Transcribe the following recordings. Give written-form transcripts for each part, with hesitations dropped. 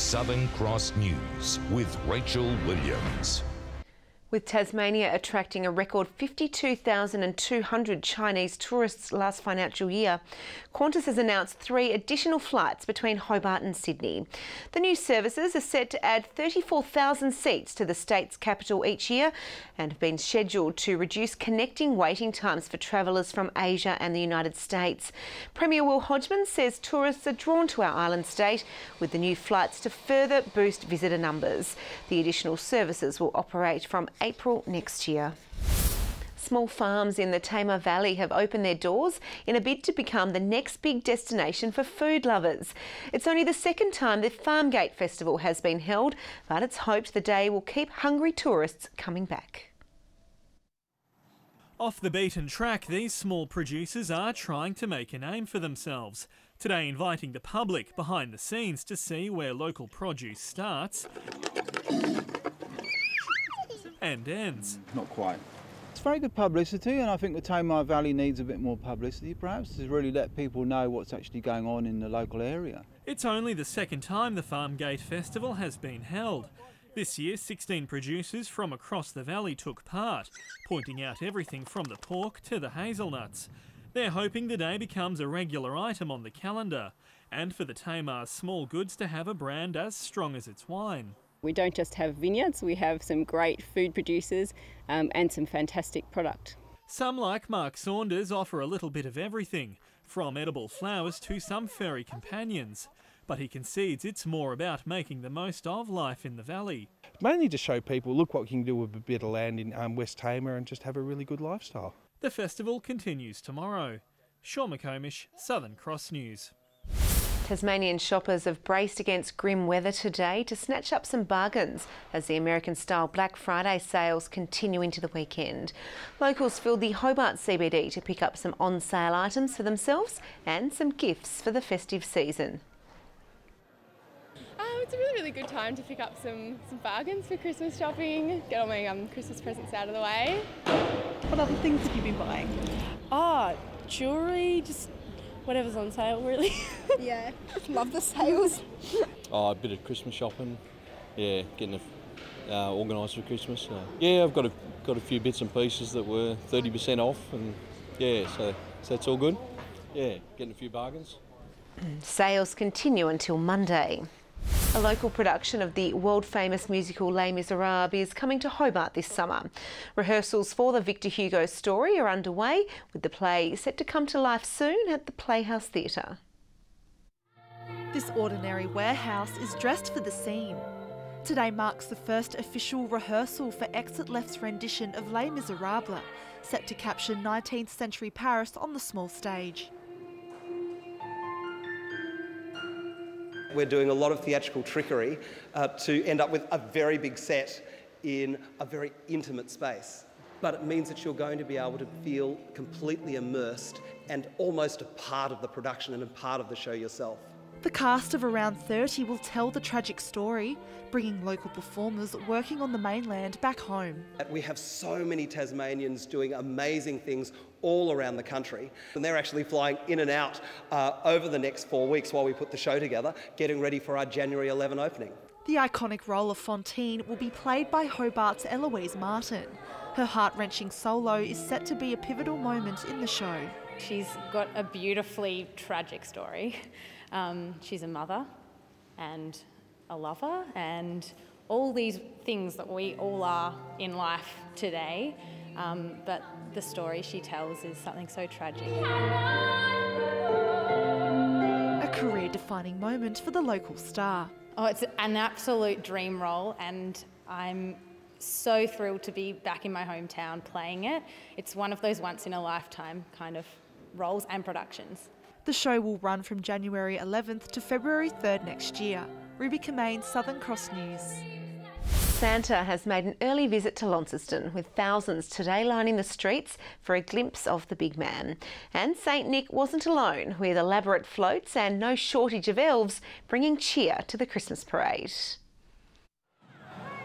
Southern Cross News with Rachel Williams. With Tasmania attracting a record 52,200 Chinese tourists last financial year, Qantas has announced 3 additional flights between Hobart and Sydney. The new services are set to add 34,000 seats to the state's capital each year and have been scheduled to reduce connecting waiting times for travellers from Asia and the United States. Premier Will Hodgman says tourists are drawn to our island state with the new flights to further boost visitor numbers. The additional services will operate from April next year. Small farms in the Tamar Valley have opened their doors in a bid to become the next big destination for food lovers. It's only the second time the Farmgate Festival has been held, but it's hoped the day will keep hungry tourists coming back. Off the beaten track, these small producers are trying to make a name for themselves. Today inviting the public behind the scenes to see where local produce starts and ends. Not quite. It's very good publicity, and I think the Tamar Valley needs a bit more publicity perhaps to really let people know what's actually going on in the local area. It's only the second time the Farmgate Festival has been held. This year 16 producers from across the valley took part, pointing out everything from the pork to the hazelnuts. They're hoping the day becomes a regular item on the calendar, and for the Tamar's small goods to have a brand as strong as its wine. We don't just have vineyards, we have some great food producers and some fantastic product. Some, like Mark Saunders, offer a little bit of everything, from edible flowers to some furry companions. But he concedes it's more about making the most of life in the valley. Mainly to show people, look what you can do with a bit of land in West Tamar and just have a really good lifestyle. The festival continues tomorrow. Sean McComish, Southern Cross News. Tasmanian shoppers have braced against grim weather today to snatch up some bargains as the American-style Black Friday sales continue into the weekend. Locals filled the Hobart CBD to pick up some on-sale items for themselves and some gifts for the festive season. It's a really good time to pick up some bargains for Christmas shopping, get all my Christmas presents out of the way. What other things have you been buying? Jewellery, just whatever's on sale really. Yeah, love the sales. A bit of Christmas shopping, yeah, getting organised for Christmas. Yeah, I've got a few bits and pieces that were 30% off, and yeah, so that's all good. Yeah, getting a few bargains. Sales continue until Monday. A local production of the world-famous musical Les Miserables is coming to Hobart this summer. Rehearsals for the Victor Hugo story are underway, with the play set to come to life soon at the Playhouse Theatre. This ordinary warehouse is dressed for the scene. Today marks the first official rehearsal for Exit Left's rendition of Les Miserables, set to capture 19th century Paris on the small stage. We're doing a lot of theatrical trickery to end up with a very big set in a very intimate space. But it means that you're going to be able to feel completely immersed and almost a part of the production and a part of the show yourself. The cast of around 30 will tell the tragic story, bringing local performers working on the mainland back home. We have so many Tasmanians doing amazing things all around the country, and they're actually flying in and out over the next 4 weeks while we put the show together, getting ready for our January 11 opening. The iconic role of Fantine will be played by Hobart's Eloise Martin. Her heart-wrenching solo is set to be a pivotal moment in the show. She's got a beautifully tragic story. She's a mother and a lover and all these things that we all are in life today, but the story she tells is something so tragic. A career-defining moment for the local star. Oh, it's an absolute dream role, and I'm so thrilled to be back in my hometown playing it. It's one of those once-in-a-lifetime kind of roles and productions. The show will run from January 11th to February 3rd next year. Ruby Kamain, Southern Cross News. Santa has made an early visit to Launceston, with thousands today lining the streets for a glimpse of the big man. And St Nick wasn't alone, with elaborate floats and no shortage of elves bringing cheer to the Christmas parade.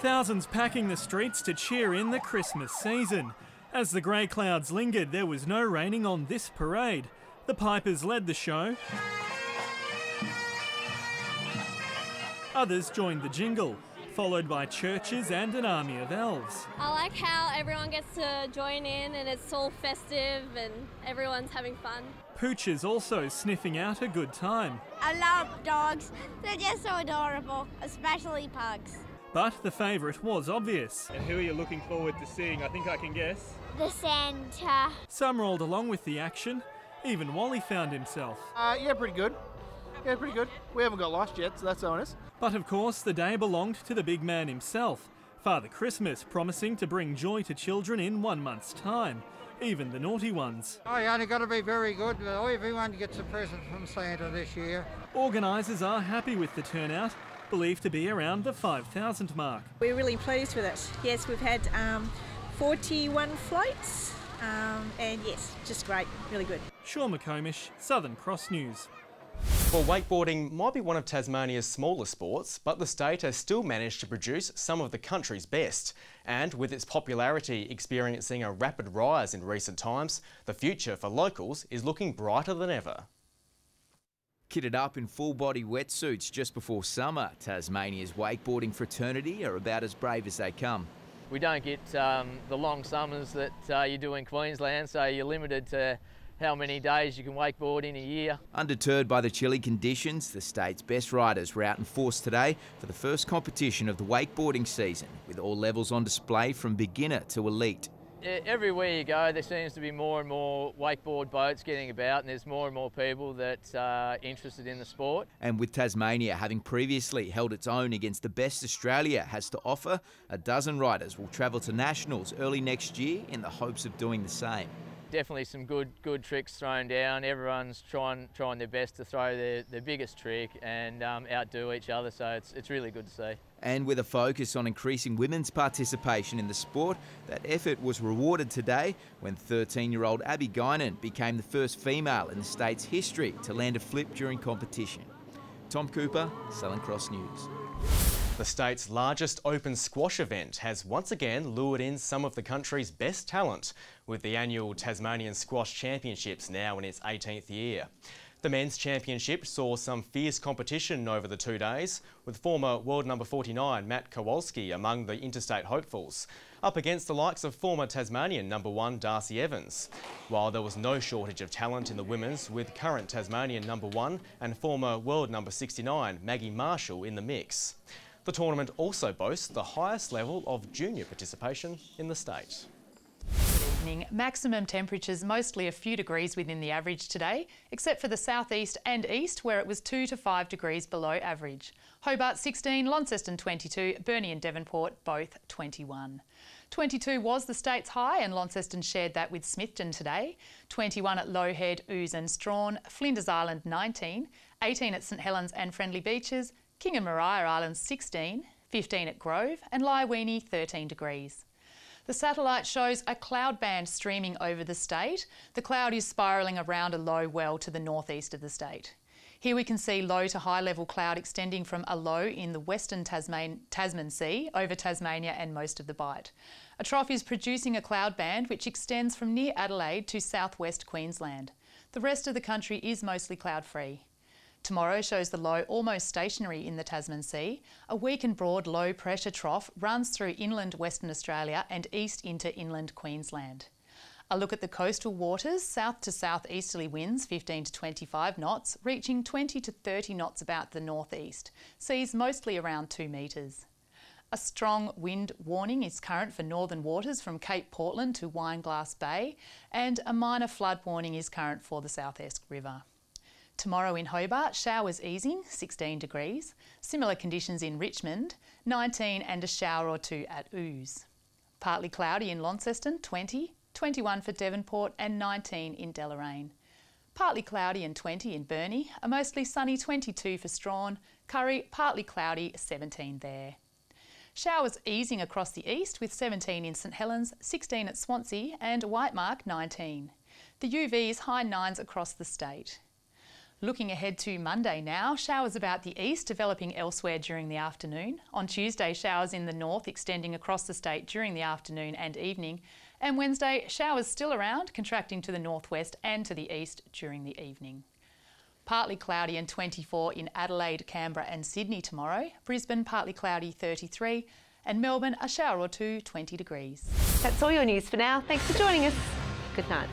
Thousands packing the streets to cheer in the Christmas season. As the grey clouds lingered, there was no raining on this parade. The Pipers led the show. Others joined the jingle, followed by churches and an army of elves. I like how everyone gets to join in and it's all festive and everyone's having fun. Pooches also sniffing out a good time. I love dogs. They're just so adorable, especially pugs. But the favourite was obvious. And who are you looking forward to seeing? I think I can guess. The Santa. Some rolled along with the action. Even Wally found himself. Yeah, pretty good. Yeah, pretty good. We haven't got lost yet, so that's honest. But of course, the day belonged to the big man himself, Father Christmas, promising to bring joy to children in 1 month's time, even the naughty ones. Oh, you only got to be very good. Everyone gets a present from Santa this year. Organisers are happy with the turnout, believed to be around the 5,000 mark. We're really pleased with it. Yes, we've had 41 flights, and yes, just great, really good. Sean McComish, Southern Cross News. Well, wakeboarding might be one of Tasmania's smaller sports, but the state has still managed to produce some of the country's best. And with its popularity experiencing a rapid rise in recent times, the future for locals is looking brighter than ever. Kitted up in full-body wetsuits just before summer, Tasmania's wakeboarding fraternity are about as brave as they come. We don't get the long summers that you do in Queensland, so you're limited to how many days you can wakeboard in a year. Undeterred by the chilly conditions, the state's best riders were out in force today for the first competition of the wakeboarding season, with all levels on display from beginner to elite. Everywhere you go, there seems to be more and more wakeboard boats getting about, and there's more and more people that are interested in the sport. And with Tasmania having previously held its own against the best Australia has to offer, a dozen riders will travel to nationals early next year in the hopes of doing the same. Definitely some good tricks thrown down. Everyone's trying their best to throw their biggest trick and outdo each other, so it's really good to see. And with a focus on increasing women's participation in the sport, that effort was rewarded today when 13-year-old Abby Guinan became the first female in the state's history to land a flip during competition. Tom Cooper, Southern Cross News. The state's largest open squash event has once again lured in some of the country's best talent, with the annual Tasmanian Squash Championships now in its 18th year. The men's championship saw some fierce competition over the 2 days, with former world number 49 Matt Kowalski among the interstate hopefuls, up against the likes of former Tasmanian number 1 Darcy Evans. While there was no shortage of talent in the women's, with current Tasmanian number 1 and former world number 69 Maggie Marshall in the mix. The tournament also boasts the highest level of junior participation in the state. Maximum temperatures mostly a few degrees within the average today, except for the southeast and east where it was 2 to 5 degrees below average. Hobart 16, Launceston 22, Burnie and Devonport both 21. 22 was the state's high and Launceston shared that with Smithton today. 21 at Low Head, Ouse and Strawn, Flinders Island 19, 18 at St Helens and Friendly Beaches, King and Maria Islands 16, 15 at Grove and Lyweenie 13 degrees. The satellite shows a cloud band streaming over the state. The cloud is spiralling around a low well to the northeast of the state. Here we can see low to high level cloud extending from a low in the western Tasman Sea over Tasmania and most of the Bight. A trough is producing a cloud band which extends from near Adelaide to southwest Queensland. The rest of the country is mostly cloud free. Tomorrow shows the low almost stationary in the Tasman Sea. A weak and broad low pressure trough runs through inland Western Australia and east into inland Queensland. A look at the coastal waters, south to southeasterly winds 15 to 25 knots, reaching 20 to 30 knots about the northeast. Seas mostly around 2 metres. A strong wind warning is current for northern waters from Cape Portland to Wineglass Bay, and a minor flood warning is current for the South Esk River. Tomorrow in Hobart, showers easing, 16 degrees. Similar conditions in Richmond, 19 and a shower or 2 at Ouse. Partly cloudy in Launceston, 20, 21 for Devonport and 19 in Deloraine. Partly cloudy and 20 in Burnie, a mostly sunny 22 for Strawn. Curry, partly cloudy, 17 there. Showers easing across the east with 17 in St Helens, 16 at Swansea and Whitemark 19. The UV is high 9s across the state. Looking ahead to Monday now, showers about the east developing elsewhere during the afternoon. On Tuesday, showers in the north extending across the state during the afternoon and evening. And Wednesday, showers still around, contracting to the northwest and to the east during the evening. Partly cloudy and 24 in Adelaide, Canberra and Sydney tomorrow. Brisbane, partly cloudy, 33. And Melbourne, a shower or two, 20 degrees. That's all your news for now. Thanks for joining us. Good night.